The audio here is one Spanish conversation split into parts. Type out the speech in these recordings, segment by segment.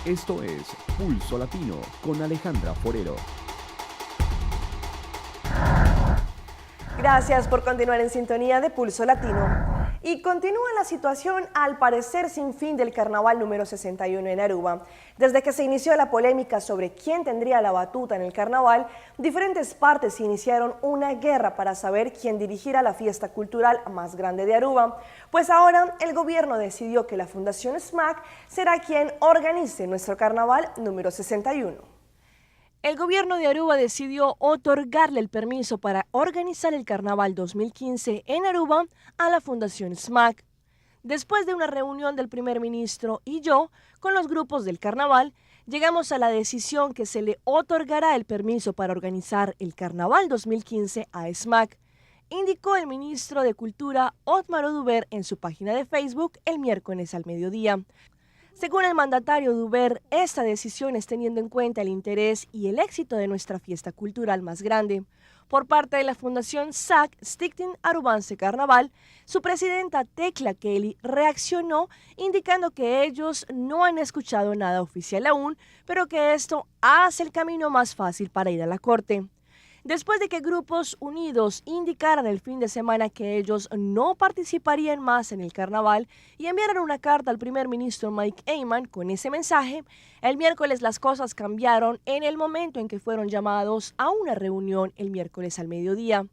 Esto es Pulso Latino con Alejandra Forero. Gracias por continuar en sintonía de Pulso Latino. Y continúa la situación, al parecer sin fin, del carnaval número 61 en Aruba. Desde que se inició la polémica sobre quién tendría la batuta en el carnaval, diferentes partes iniciaron una guerra para saber quién dirigirá la fiesta cultural más grande de Aruba. Pues ahora el gobierno decidió que la Fundación SMAC será quien organice nuestro carnaval número 61. El gobierno de Aruba decidió otorgarle el permiso para organizar el Carnaval 2015 en Aruba a la Fundación SMAC. Después de una reunión del primer ministro y yo con los grupos del Carnaval, llegamos a la decisión que se le otorgará el permiso para organizar el Carnaval 2015 a SMAC, indicó el ministro de Cultura Otmar Oduber en su página de Facebook el miércoles al mediodía. Según el mandatario Oduber, esta decisión es teniendo en cuenta el interés y el éxito de nuestra fiesta cultural más grande. Por parte de la Fundación SAC, Stichting Arubanse Carnaval, su presidenta Tecla Kelly reaccionó indicando que ellos no han escuchado nada oficial aún, pero que esto hace el camino más fácil para ir a la corte. Después de que Grupos Unidos indicaran el fin de semana que ellos no participarían más en el carnaval y enviaran una carta al primer ministro Mike Eyman con ese mensaje, el miércoles las cosas cambiaron en el momento en que fueron llamados a una reunión el miércoles al mediodía.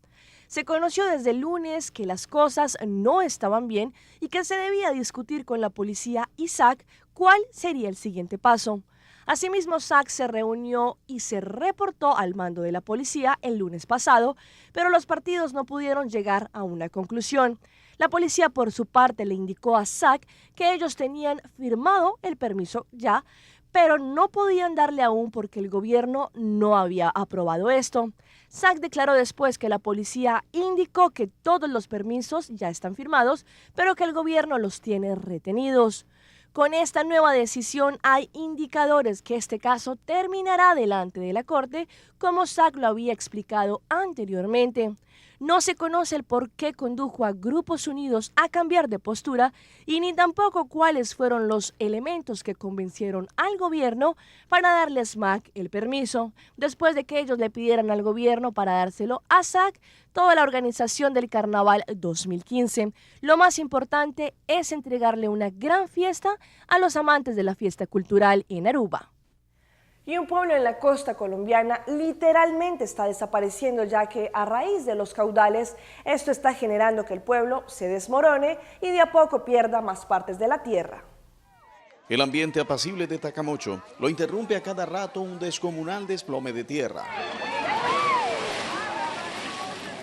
Se conoció desde el lunes que las cosas no estaban bien y que se debía discutir con la policía y SAC cuál sería el siguiente paso. Asimismo, SAC se reunió y se reportó al mando de la policía el lunes pasado, pero los partidos no pudieron llegar a una conclusión. La policía, por su parte, le indicó a SAC que ellos tenían firmado el permiso ya, pero no podían darle aún porque el gobierno no había aprobado esto. SAC declaró después que la policía indicó que todos los permisos ya están firmados, pero que el gobierno los tiene retenidos. Con esta nueva decisión hay indicadores que este caso terminará delante de la Corte, como SAC lo había explicado anteriormente. No se conoce el por qué condujo a Grupos Unidos a cambiar de postura y ni tampoco cuáles fueron los elementos que convencieron al gobierno para darle a SMAC el permiso, después de que ellos le pidieran al gobierno para dárselo a SAC toda la organización del Carnaval 2015. Lo más importante es entregarle una gran fiesta a los amantes de la fiesta cultural en Aruba. Y un pueblo en la costa colombiana literalmente está desapareciendo, ya que a raíz de los caudales esto está generando que el pueblo se desmorone y de a poco pierda más partes de la tierra. El ambiente apacible de Tacamocho lo interrumpe a cada rato un descomunal desplome de tierra.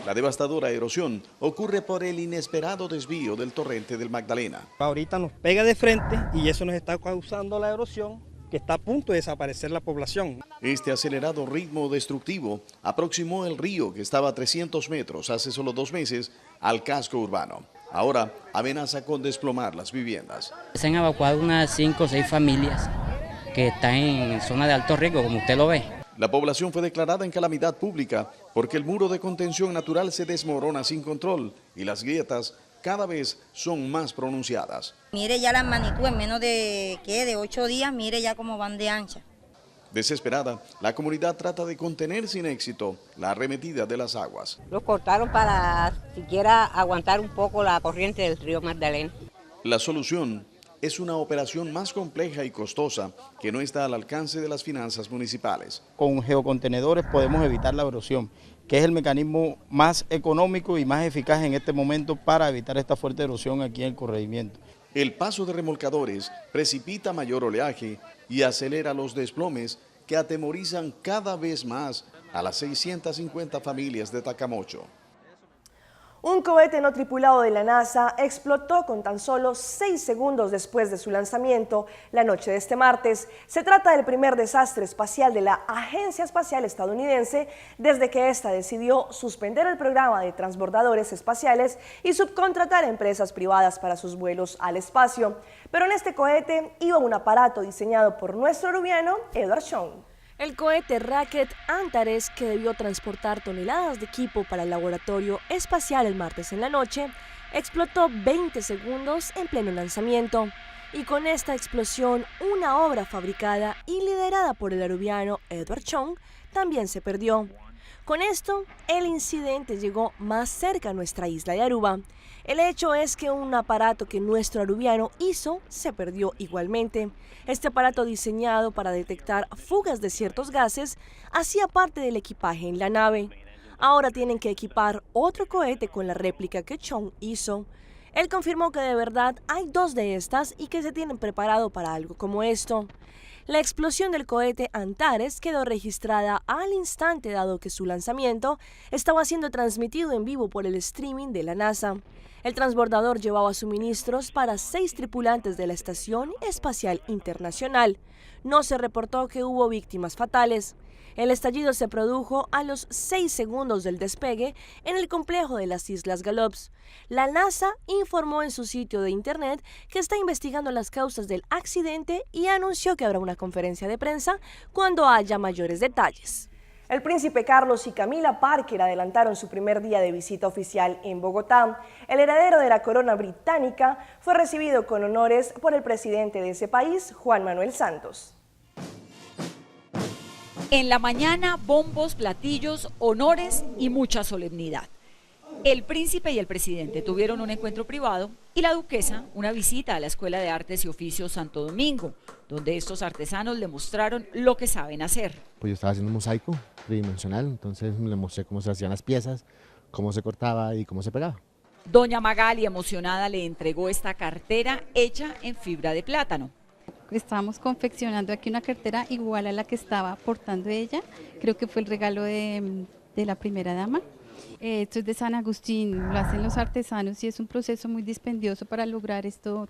La devastadora erosión ocurre por el inesperado desvío del torrente del Magdalena. Ahorita nos pega de frente y eso nos está causando la erosión, que está a punto de desaparecer la población. Este acelerado ritmo destructivo aproximó el río, que estaba a 300 metros hace solo 2 meses, al casco urbano. Ahora amenaza con desplomar las viviendas. Se han evacuado unas 5 o 6 familias que están en zona de alto riesgo, como usted lo ve. La población fue declarada en calamidad pública porque el muro de contención natural se desmorona sin control y las grietas cada vez son más pronunciadas. Mire ya las magnitudes, en menos de 8 días, mire ya cómo van de ancha. Desesperada, la comunidad trata de contener sin éxito la arremetida de las aguas. Los cortaron para siquiera aguantar un poco la corriente del río Magdalena. La solución es una operación más compleja y costosa que no está al alcance de las finanzas municipales. Con geocontenedores podemos evitar la erosión, que es el mecanismo más económico y más eficaz en este momento para evitar esta fuerte erosión aquí en el corregimiento. El paso de remolcadores precipita mayor oleaje y acelera los desplomes que atemorizan cada vez más a las 650 familias de Tacamocho. Un cohete no tripulado de la NASA explotó con tan solo 6 segundos después de su lanzamiento la noche de este martes. Se trata del primer desastre espacial de la Agencia Espacial Estadounidense desde que ésta decidió suspender el programa de transbordadores espaciales y subcontratar a empresas privadas para sus vuelos al espacio. Pero en este cohete iba un aparato diseñado por nuestro arubiano Edward Schoen. El cohete Rocket Antares, que debió transportar toneladas de equipo para el laboratorio espacial el martes en la noche, explotó 20 segundos en pleno lanzamiento. Y con esta explosión, una obra fabricada y liderada por el arubiano Edward Chong también se perdió. Con esto, el incidente llegó más cerca a nuestra isla de Aruba. El hecho es que un aparato que nuestro arubiano hizo se perdió igualmente. Este aparato, diseñado para detectar fugas de ciertos gases, hacía parte del equipaje en la nave. Ahora tienen que equipar otro cohete con la réplica que Chong hizo. Él confirmó que de verdad hay 2 de estas y que se tienen preparado para algo como esto. La explosión del cohete Antares quedó registrada al instante, dado que su lanzamiento estaba siendo transmitido en vivo por el streaming de la NASA. El transbordador llevaba suministros para 6 tripulantes de la Estación Espacial Internacional. No se reportó que hubo víctimas fatales. El estallido se produjo a los 6 segundos del despegue en el complejo de las Islas Galops. La NASA informó en su sitio de internet que está investigando las causas del accidente y anunció que habrá una conferencia de prensa cuando haya mayores detalles. El príncipe Carlos y Camila Parker adelantaron su primer día de visita oficial en Bogotá. El heredero de la corona británica fue recibido con honores por el presidente de ese país, Juan Manuel Santos. En la mañana, bombos, platillos, honores y mucha solemnidad. El príncipe y el presidente tuvieron un encuentro privado y la duquesa una visita a la Escuela de Artes y Oficios Santo Domingo, donde estos artesanos le mostraron lo que saben hacer. Pues yo estaba haciendo un mosaico tridimensional, entonces le mostré cómo se hacían las piezas, cómo se cortaba y cómo se pegaba. Doña Magali, emocionada, le entregó esta cartera hecha en fibra de plátano. Estábamos confeccionando aquí una cartera igual a la que estaba portando ella, creo que fue el regalo de la primera dama. Esto es de San Agustín, lo hacen los artesanos y es un proceso muy dispendioso para lograr esto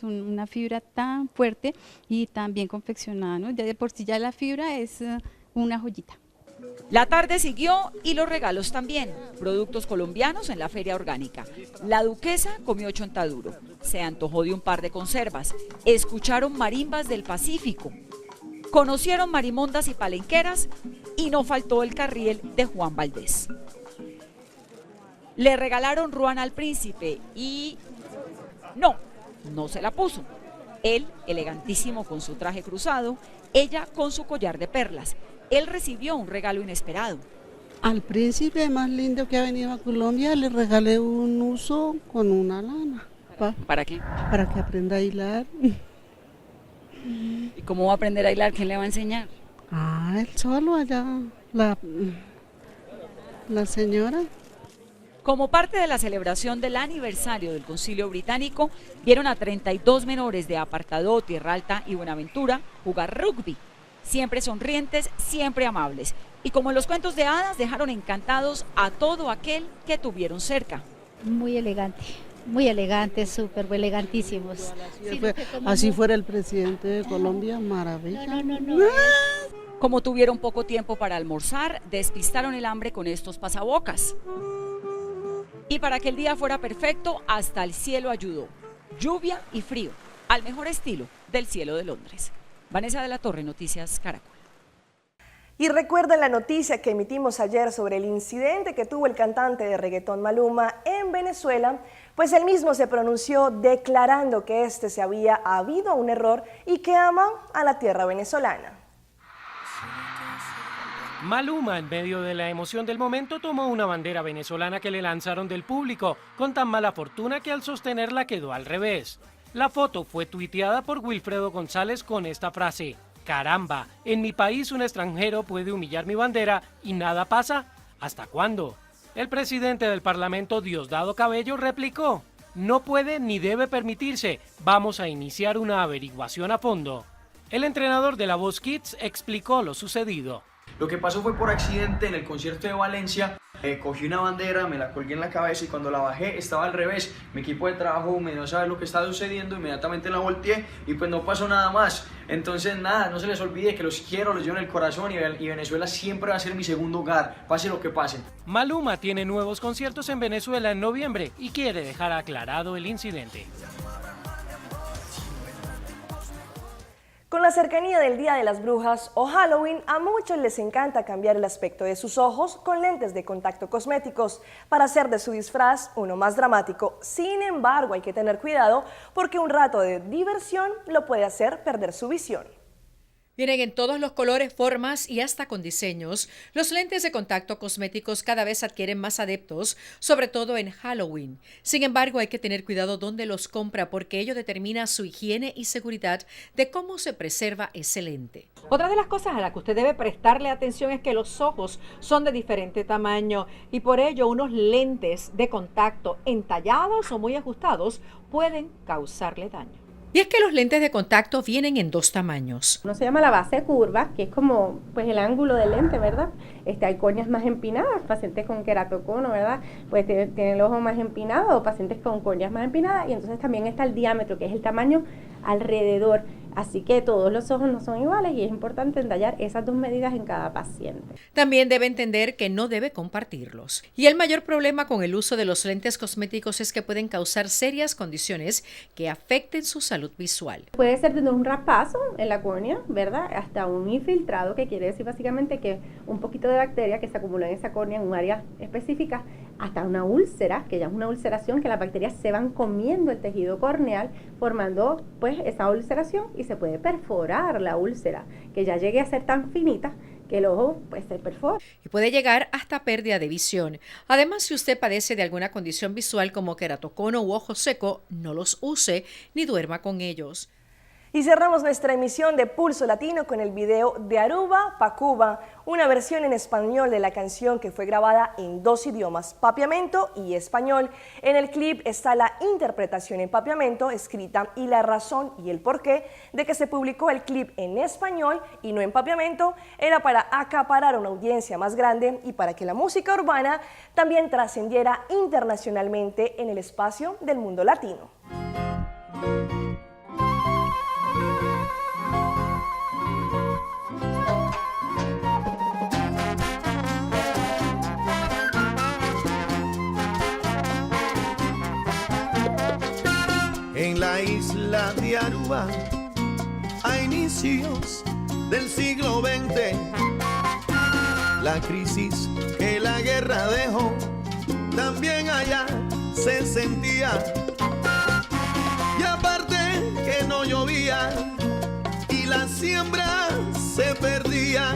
una fibra tan fuerte y tan bien confeccionada, ¿no? Ya de por sí ya la fibra es una joyita. La tarde siguió y los regalos también, productos colombianos en la feria orgánica. La duquesa comió chontaduro, se antojó de un par de conservas, escucharon marimbas del Pacífico, conocieron marimondas y palenqueras y no faltó el carriel de Juan Valdés. Le regalaron ruana al príncipe y no se la puso. Él, elegantísimo con su traje cruzado, ella con su collar de perlas. Él recibió un regalo inesperado. Al príncipe más lindo que ha venido a Colombia le regalé un uso con una lana. ¿Para qué? Para que aprenda a hilar. ¿Y cómo va a aprender a hilar? ¿Quién le va a enseñar? Él solo allá, la señora. Como parte de la celebración del aniversario del Concilio Británico, vieron a 32 menores de Apartadó, Tierra Alta y Buenaventura jugar rugby. Siempre sonrientes, siempre amables. Y como en los cuentos de hadas, dejaron encantados a todo aquel que tuvieron cerca. Muy elegante, súper elegantísimos. Así fuera el presidente de Colombia, maravilla. No. Como tuvieron poco tiempo para almorzar, despistaron el hambre con estos pasabocas. Y para que el día fuera perfecto, hasta el cielo ayudó. Lluvia y frío, al mejor estilo del cielo de Londres. Vanessa de la Torre, Noticias Caracol. Y recuerden la noticia que emitimos ayer sobre el incidente que tuvo el cantante de reggaetón Maluma en Venezuela, pues él mismo se pronunció declarando que se había habido un error y que ama a la tierra venezolana. Maluma, en medio de la emoción del momento, tomó una bandera venezolana que le lanzaron del público, con tan mala fortuna que al sostenerla quedó al revés. La foto fue tuiteada por Wilfredo González con esta frase: «Caramba, en mi país un extranjero puede humillar mi bandera y nada pasa. ¿Hasta cuándo?». El presidente del Parlamento, Diosdado Cabello, replicó: «No puede ni debe permitirse, vamos a iniciar una averiguación a fondo». El entrenador de La Voz Kids explicó lo sucedido. Lo que pasó fue por accidente en el concierto de Valencia. Cogí una bandera, me la colgué en la cabeza y cuando la bajé estaba al revés. Mi equipo de trabajo me dio a saber lo que estaba sucediendo, inmediatamente la volteé y pues no pasó nada más. Entonces nada, no se les olvide que los quiero, los llevo en el corazón y Venezuela siempre va a ser mi segundo hogar, pase lo que pase. Maluma tiene nuevos conciertos en Venezuela en noviembre y quiere dejar aclarado el incidente. Con la cercanía del Día de las Brujas o Halloween, a muchos les encanta cambiar el aspecto de sus ojos con lentes de contacto cosméticos para hacer de su disfraz uno más dramático. Sin embargo, hay que tener cuidado porque un rato de diversión lo puede hacer perder su visión. Vienen en todos los colores, formas y hasta con diseños. Los lentes de contacto cosméticos cada vez adquieren más adeptos, sobre todo en Halloween. Sin embargo, hay que tener cuidado dónde los compra porque ello determina su higiene y seguridad de cómo se preserva ese lente. Otra de las cosas a las que usted debe prestarle atención es que los ojos son de diferente tamaño y por ello unos lentes de contacto entallados o muy ajustados pueden causarle daño. Y es que los lentes de contacto vienen en dos tamaños. Uno se llama la base curva, que es como pues el ángulo del lente, ¿verdad? Hay córneas más empinadas, pacientes con queratocono, ¿verdad? Pues tienen el ojo más empinado, o pacientes con córneas más empinadas, y entonces también está el diámetro, que es el tamaño alrededor. Así que todos los ojos no son iguales y es importante entallar esas dos medidas en cada paciente. También debe entender que no debe compartirlos. Y el mayor problema con el uso de los lentes cosméticos es que pueden causar serias condiciones que afecten su salud visual. Puede ser desde un raspazo en la córnea, ¿verdad? Hasta un infiltrado, que quiere decir básicamente que un poquito de bacteria que se acumula en esa córnea en un área específica, hasta una úlcera, que ya es una ulceración, que las bacterias se van comiendo el tejido corneal, formando pues esa ulceración y se puede perforar la úlcera, que ya llegue a ser tan finita que el ojo pues se perfora. Y puede llegar hasta pérdida de visión. Además, si usted padece de alguna condición visual como queratocono u ojo seco, no los use ni duerma con ellos. Y cerramos nuestra emisión de Pulso Latino con el video de Aruba pa' Cuba, una versión en español de la canción que fue grabada en dos idiomas, papiamento y español. En el clip está la interpretación en papiamento escrita y la razón y el porqué de que se publicó el clip en español y no en papiamento era para acaparar una audiencia más grande y para que la música urbana también trascendiera internacionalmente en el espacio del mundo latino. En la isla de Aruba, a inicios del siglo XX, la crisis que la guerra dejó, también allá se sentía. Y aparte que no llovía y la siembra se perdía,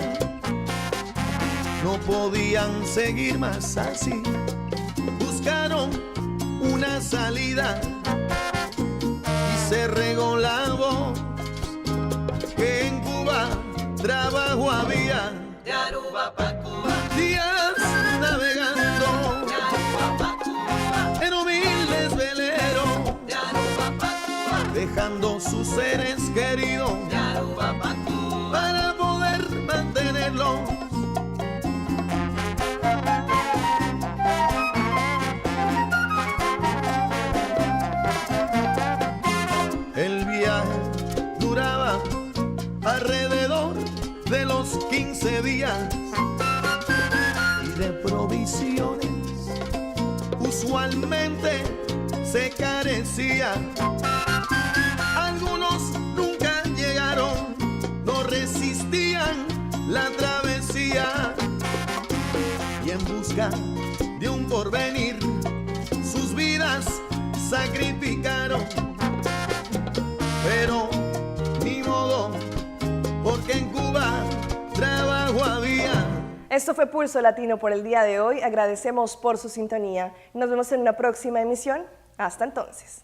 no podían seguir más así. Buscaron una salida y se regó la voz que en Cuba trabajo había. De Aruba pa' Cuba, días navegando de Aruba pa' Cuba, en humildes veleros de Aruba pa' Cuba, dejando sus seres queridos de Aruba pa' Cuba, para poder mantenerlos. El viaje duraba alrededor de los 15 días y de provisiones usualmente se carecía. Algunos nunca llegaron, no resistían la travesía y en busca de un porvenir sus vidas sacrificaron. Pero ni modo, porque en Cuba trabajo había. Esto fue Pulso Latino por el día de hoy. Agradecemos por su sintonía. Nos vemos en una próxima emisión. Hasta entonces.